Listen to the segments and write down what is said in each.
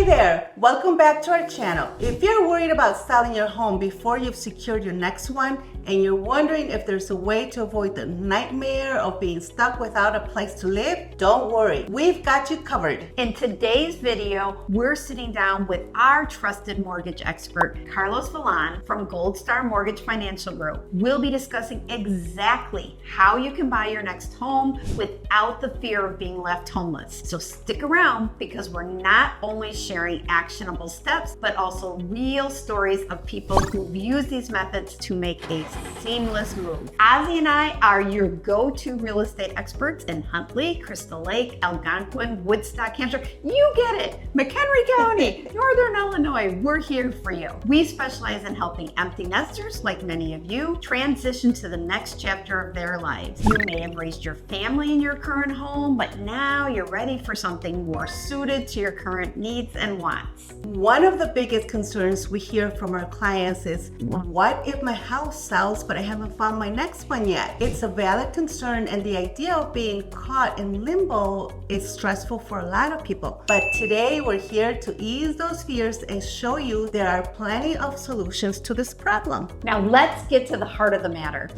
Hey there, welcome back to our channel. If you're worried about selling your home before you've secured your next one and you're wondering if there's a way to avoid the nightmare of being stuck without a place to live, don't worry, we've got you covered. In today's video, we're sitting down with our trusted mortgage expert, Carlos Villalon from Gold Star Mortgage Financial Group. We'll be discussing exactly how you can buy your next home without the fear of being left homeless. So stick around because we're not only sharing actionable steps, but also real stories of people who've used these methods to make a seamless move. Ozzie and I are your go-to real estate experts in Huntley, Crystal Lake, Algonquin, Woodstock, Hampshire. You get it. McHenry County, Northern Illinois, we're here for you. We specialize in helping empty nesters, like many of you, transition to the next chapter of their lives. You may have raised your family in your current home, but now you're ready for something more suited to your current needs and wants. One of the biggest concerns we hear from our clients is, what if my house sells but I haven't found my next one yet? It's a valid concern, and the idea of being caught in limbo is stressful for a lot of people. But today we're here to ease those fears and show you there are plenty of solutions to this problem. Now let's get to the heart of the matter.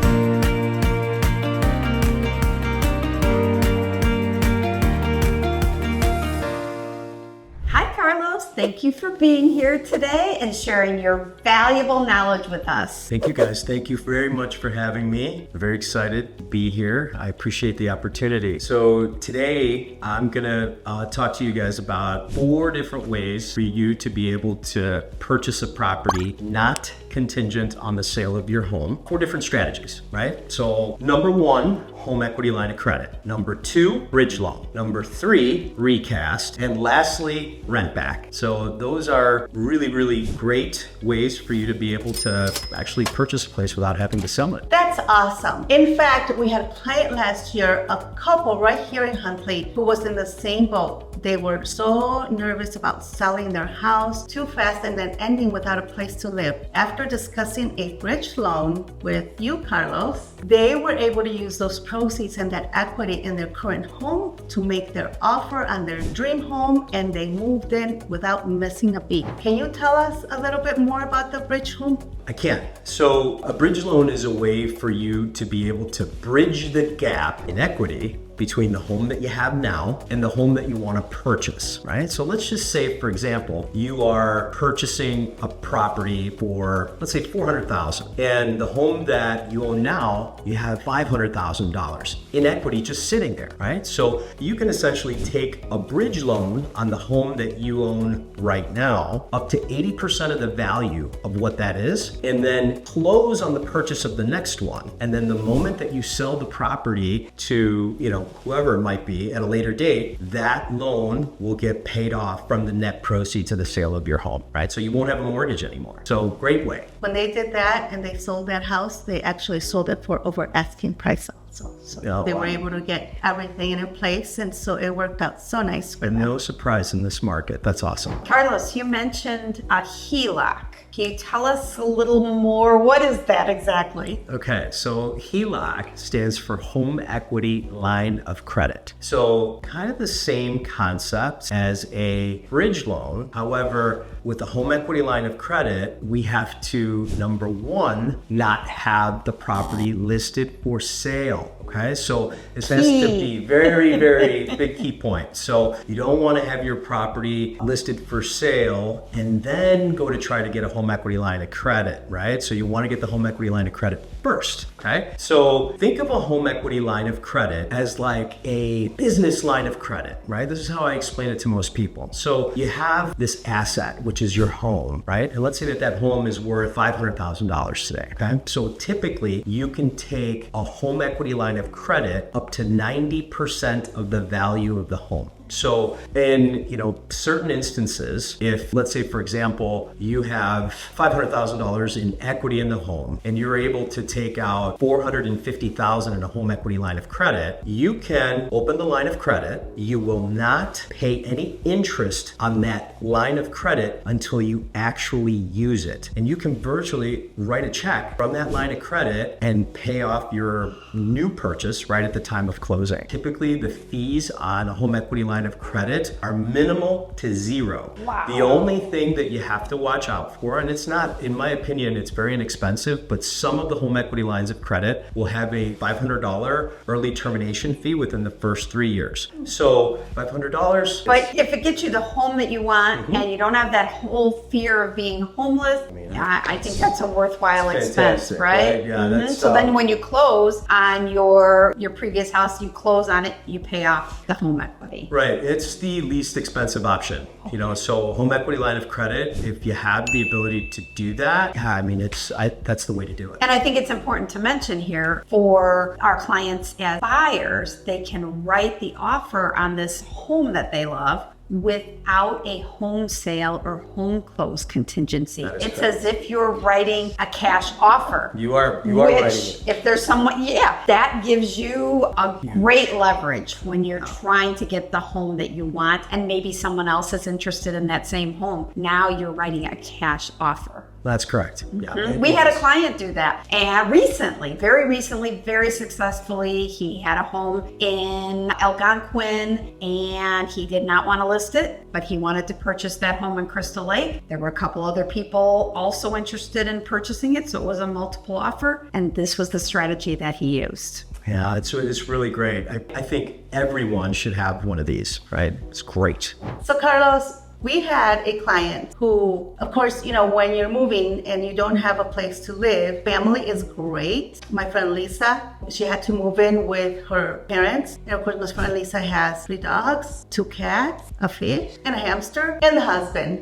Hi, Carlos. Thank you for being here today and sharing your valuable knowledge with us. Thank you, guys. Thank you very much for having me. I'm very excited to be here. I appreciate the opportunity. So today I'm gonna talk to you guys about 4 different ways for you to be able to purchase a property not contingent on the sale of your home. 4 different strategies, right? So number 1, home equity line of credit. Number 2, bridge loan. Number 3, recast. And lastly, rent back. So those are really, really great ways for you to be able to actually purchase a place without having to sell it. That's awesome. In fact, we had a client last year, a couple right here in Huntley, who was in the same boat. They were so nervous about selling their house too fast and then ending without a place to live. After discussing a bridge loan with you, Carlos, they were able to use those proceeds and that equity in their current home to make their offer on their dream home, and they moved in without missing a beat. Can you tell us a little bit more about the bridge home? I can. So a bridge loan is a way for you to be able to bridge the gap in equity between the home that you have now and the home that you want to purchase, right? So let's just say, for example, you are purchasing a property for, let's say, $400,000, and the home that you own now, you have $500,000 in equity just sitting there, right? So you can essentially take a bridge loan on the home that you own right now, up to 80% of the value of what that is, and then close on the purchase of the next one. And then the moment that you sell the property to, whoever it might be at a later date, that loan will get paid off from the net proceeds of the sale of your home, right? So you won't have a mortgage anymore. So great way. When they did that and they sold that house, they actually sold it for over asking price. So they were able to get everything in place, and so it worked out so nice for them. No surprise in this market. That's awesome. Carlos, you mentioned a HELOC. Can you tell us a little more? What is that exactly? Okay, so HELOC stands for Home Equity Line of Credit. So kind of the same concept as a bridge loan. However, with the home equity line of credit, we have to, number 1, not have the property listed for sale. Okay, so this has to be very, very big key point. So you don't want to have your property listed for sale and then go to try to get a home equity line of credit, right? So you want to get the home equity line of credit first, okay? So think of a home equity line of credit as like a business line of credit, right? This is how I explain it to most people. So you have this asset, which is your home, right? And let's say that home is worth $500,000 today, okay? So typically you can take a home equity line of credit up to 90% of the value of the home. So in certain instances, if let's say, for example, you have $500,000 in equity in the home and you're able to take out $450,000 in a home equity line of credit, you can open the line of credit. You will not pay any interest on that line of credit until you actually use it. And you can virtually write a check from that line of credit and pay off your new purchase right at the time of closing. Typically, the fees on a home equity line line of credit are minimal to zero. Wow. The only thing that you have to watch out for, and it's not, in my opinion, it's very inexpensive, but some of the home equity lines of credit will have a $500 early termination fee within the first 3 years. So $500. But if it gets you the home that you want and you don't have that whole fear of being homeless, I think that's a worthwhile expense, fantastic, right? Yeah, that's, So then when you close on your previous house, you close on it, you pay off the home equity. Right, it's the least expensive option. So home equity line of credit, if you have the ability to do that, that's the way to do it. And I think it's important to mention here for our clients as buyers, they can write the offer on this home that they love without a home sale or home close contingency. It's correct. as if you're writing a cash offer. You are writing it. If there's someone, that gives you a great leverage when you're trying to get the home that you want and maybe someone else is interested in that same home. Now you're writing a cash offer. That's correct. Yeah. We had a client do that, and very recently, very successfully, he had a home in Algonquin, and he did not want to list it, but he wanted to purchase that home in Crystal Lake. There were a couple other people also interested in purchasing it, so it was a multiple offer, and this was the strategy that he used. Yeah, it's really great. I think everyone should have one of these, right? It's great. So Carlos, we had a client who, of course, when you're moving and you don't have a place to live, family is great. My friend Lisa, she had to move in with her parents. And of course, my friend Lisa has 3 dogs, 2 cats, a fish, and a hamster, and the husband.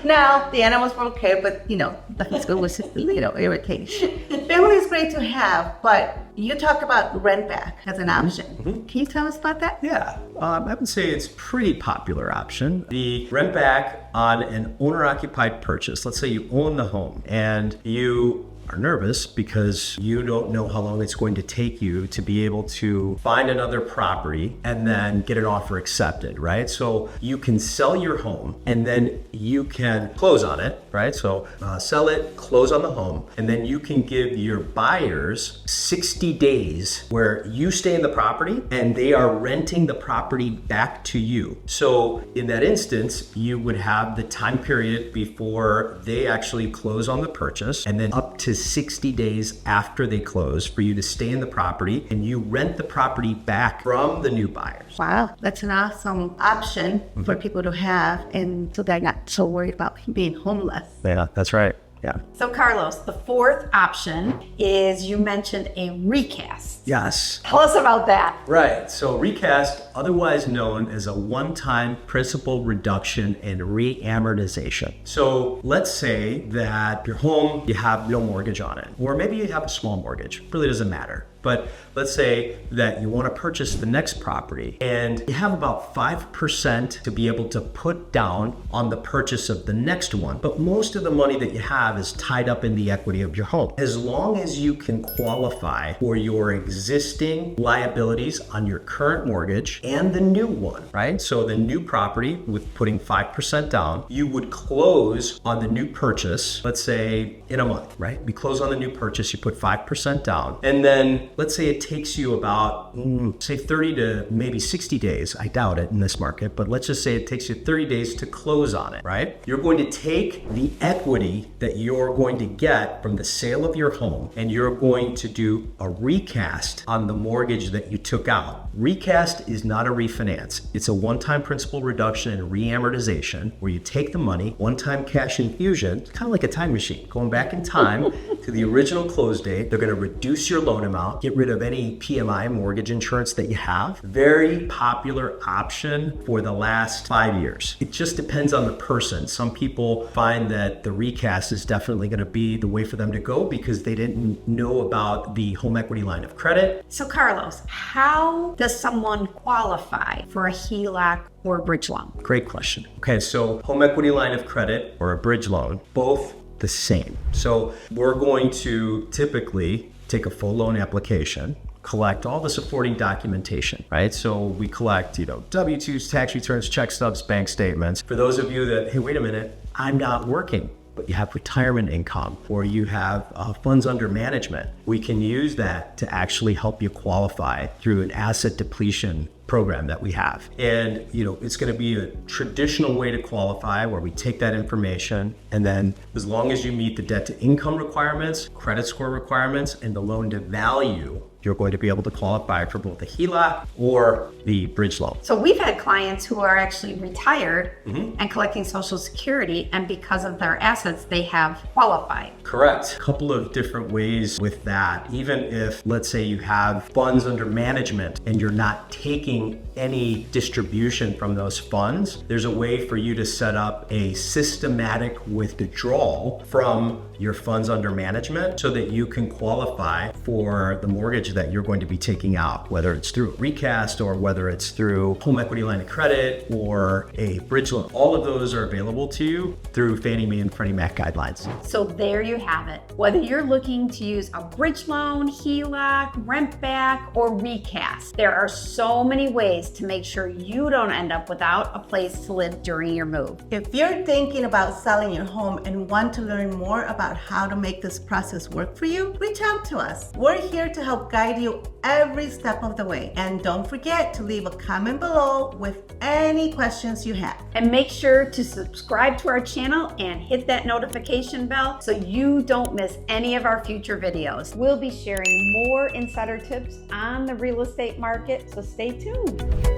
Now, the animals were okay, but the husband was just a little irritating. Family is great to have, but you talked about rent back as an option. Mm-hmm. Can you tell us about that? Yeah, I would say it's a pretty popular option. The rent back on an owner-occupied purchase. Let's say you own the home and you are nervous because you don't know how long it's going to take you to be able to find another property and then get an offer accepted, right? So you can sell your home and then you can close on it, right? So sell it, close on the home, and then you can give your buyers 60 days where you stay in the property and they are renting the property back to you. So in that instance, you would have the time period before they actually close on the purchase and then up to 60 days after they close for you to stay in the property and you rent the property back from the new buyers. Wow, that's an awesome option for people to have, and so they're not so worried about being homeless. Yeah, that's right. Yeah. So Carlos, the fourth option is you mentioned a recast. Yes. Tell us about that. Right. So recast, otherwise known as a one-time principal reduction and reamortization. So let's say that your home, you have no mortgage on it, or maybe you have a small mortgage. Really doesn't matter. But let's say that you want to purchase the next property and you have about 5% to be able to put down on the purchase of the next one. But most of the money that you have is tied up in the equity of your home. As long as you can qualify for your existing liabilities on your current mortgage and the new one, right? So the new property with putting 5% down, you would close on the new purchase, let's say in a month, right? We close on the new purchase, you put 5% down, and then let's say it takes you about, say 30 to maybe 60 days. I doubt it in this market, but let's just say it takes you 30 days to close on it, right? You're going to take the equity that you're going to get from the sale of your home and you're going to do a recast on the mortgage that you took out. Recast is not a refinance. It's a one-time principal reduction and reamortization where you take the money, one-time cash infusion. It's kind of like a time machine, going back in time to the original close date. They're going to reduce your loan amount, get rid of any PMI mortgage insurance that you have. Very popular option for the last 5 years. It just depends on the person. Some people find that the recast is definitely going to be the way for them to go because they didn't know about the home equity line of credit. So Carlos, how does someone qualify for a HELOC or a bridge loan? Great question. Okay, so home equity line of credit or a bridge loan, both the same. So we're going to typically take a full loan application, collect all the supporting documentation, right? So we collect, W-2s, tax returns, check stubs, bank statements. For those of you that, hey, wait a minute, I'm not working, but you have retirement income or you have funds under management, we can use that to actually help you qualify through an asset depletion program that we have. And, it's going to be a traditional way to qualify where we take that information, and then as long as you meet the debt to income requirements, credit score requirements, and the loan to value, you're going to be able to qualify for both the HELOC or the bridge loan. So we've had clients who are actually retired and collecting Social Security, and because of their assets, they have qualified. Correct. A couple of different ways with that. Even if, let's say, you have funds under management and you're not taking any distribution from those funds, there's a way for you to set up a systematic withdrawal from your funds under management so that you can qualify for the mortgage that you're going to be taking out, whether it's through a recast or whether it's through home equity line of credit or a bridge loan. All of those are available to you through Fannie Mae and Freddie Mac guidelines. So there you have it. Whether you're looking to use a bridge loan, HELOC, rent back, or recast, there are so many ways to make sure you don't end up without a place to live during your move. If you're thinking about selling your home and want to learn more about how to make this process work for you, reach out to us. We're here to help guide you every step of the way. And don't forget to leave a comment below with any questions you have. And make sure to subscribe to our channel and hit that notification bell so you don't miss any of our future videos. We'll be sharing more insider tips on the real estate market, so stay tuned.